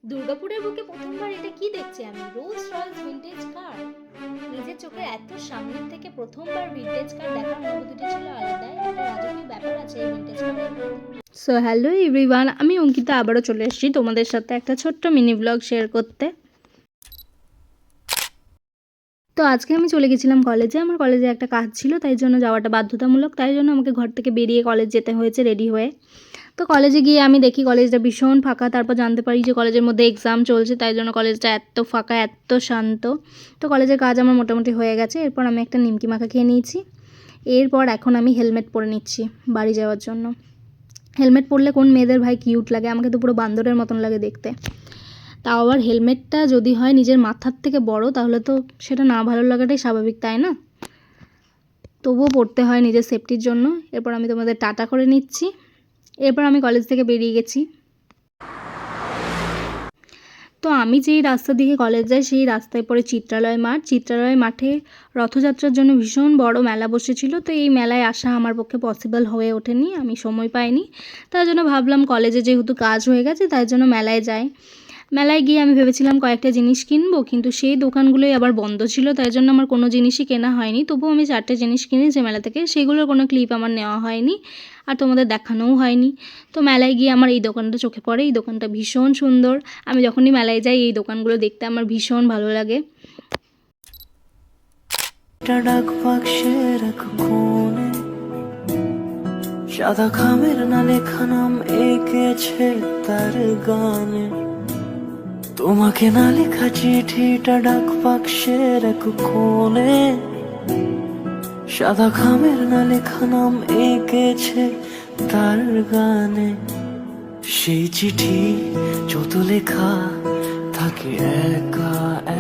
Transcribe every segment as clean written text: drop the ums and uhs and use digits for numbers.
দুর্গাপুরের বুকে প্রথমবার এটা কি দেখছি আমি, রোলস রয়েলস ভিনটেজ কার। নিজের চোখের এত সামনের থেকে প্রথমবার ভিনটেজ কার দেখার অনুভূতিটা ছিল আলাদাই, একটা রাজকীয় ব্যাপার আছে এই ভিনটেজ কারের মধ্যে। সো হ্যালো এভরিওয়ান, আমি অঙ্কিতা আবারও চলে এসেছি তোমাদের সাথে একটা ছোট্ট মিনি ব্লগ শেয়ার করতে। তো আজকে আমি চলে গেছিলাম কলেজে, আমার কলেজে একটা কাজ ছিল, তাই জন্য যাওয়াটা বাধ্যতামূলক, তাই জন্য আমাকে ঘর থেকে বেরিয়ে কলেজ যেতে হয়েছে রেডি হয়ে। তো কলেজে গিয়ে আমি দেখি কলেজটা ভীষণ ফাঁকা, তারপর জানতে পারি যে কলেজের মধ্যে এক্সাম চলছে, তাই জন্য কলেজটা এত ফাঁকা এত শান্ত। তো কলেজের কাজ আমার মোটামুটি হয়ে গেছে, এরপর আমি একটা নিমকি মাখা খেয়ে নিয়েছি। এরপর এখন আমি হেলমেট পরে নিচ্ছি বাড়ি যাওয়ার জন্য। হেলমেট পরলে কোন মেয়েদের ভাই কিউট লাগে, আমাকে তো পুরো বান্দরের মতন লাগে দেখতে। তাও আবার হেলমেটটা যদি হয় নিজের মাথার থেকে বড়, তাহলে তো সেটা না ভালো লাগাটাই স্বাভাবিক, তাই না? তবুও পড়তে হয় নিজের সেফটির জন্য। এরপর আমি তোমাদের টাটা করে নিচ্ছি। এরপর আমি কলেজ থেকে বেরিয়ে গেছি। তো আমি যেই রাস্তা দিকে কলেজ যাই সেই রাস্তায় পড়ে চিত্রালয় মাঠ। চিত্রালয় মাঠে রথযাত্রার জন্য ভীষণ বড় মেলা বসেছিল, তো এই মেলায় আসা আমার পক্ষে পসিবল হয়ে ওঠেনি, আমি সময় পাইনি। তার জন্য ভাবলাম কলেজে যেহেতু কাজ হয়ে গেছে তাই জন্য মেলায় যাই। মেলায় গিয়ে আমি ভেবেছিলাম কয়েকটা জিনিস কিনবো, কিন্তু সেই দোকানগুলোই আবার বন্ধ ছিল, তাই জন্য আমার কোনো জিনিসই কেনা হয়নি। তবুও আমি 4টে জিনিস কিনেছি মেলা থেকে, সেগুলোর কোনো ক্লিপ আমার নেওয়া হয়নি আর তোমাদের দেখানোও হয়নি। তো মেলায় গিয়ে আমার এই দোকানটা চোখে পড়ে, এই দোকানটা ভীষণ সুন্দর। আমি যখনই মেলায় যাই এই দোকানগুলো দেখতে আমার ভীষণ ভালো লাগে। ডাক বাক্সের এক কোণে সাদা খামের না লেখা নাম এঁকেছে তার গানে। তোমাকে না লেখা চিঠিটা ডাক বাক্সের এক কোণে সাদা খামের না লেখা নাম এঁকেছে তার গানে। সেই চিঠি যত লেখা থাকে একা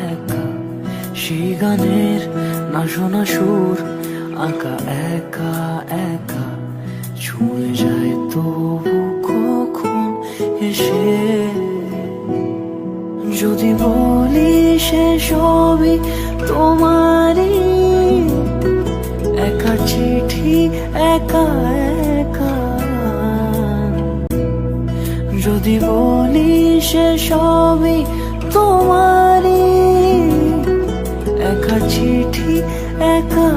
একা, সেই গানের না শোনা সুর আঁকা একা একা ছুঁয়ে যায় তবু কখন এসে। যদি বলি সে সবই তোমারই, একা চিঠি একা একা। যদি বলি সে সবই তোমারই, একা চিঠি একা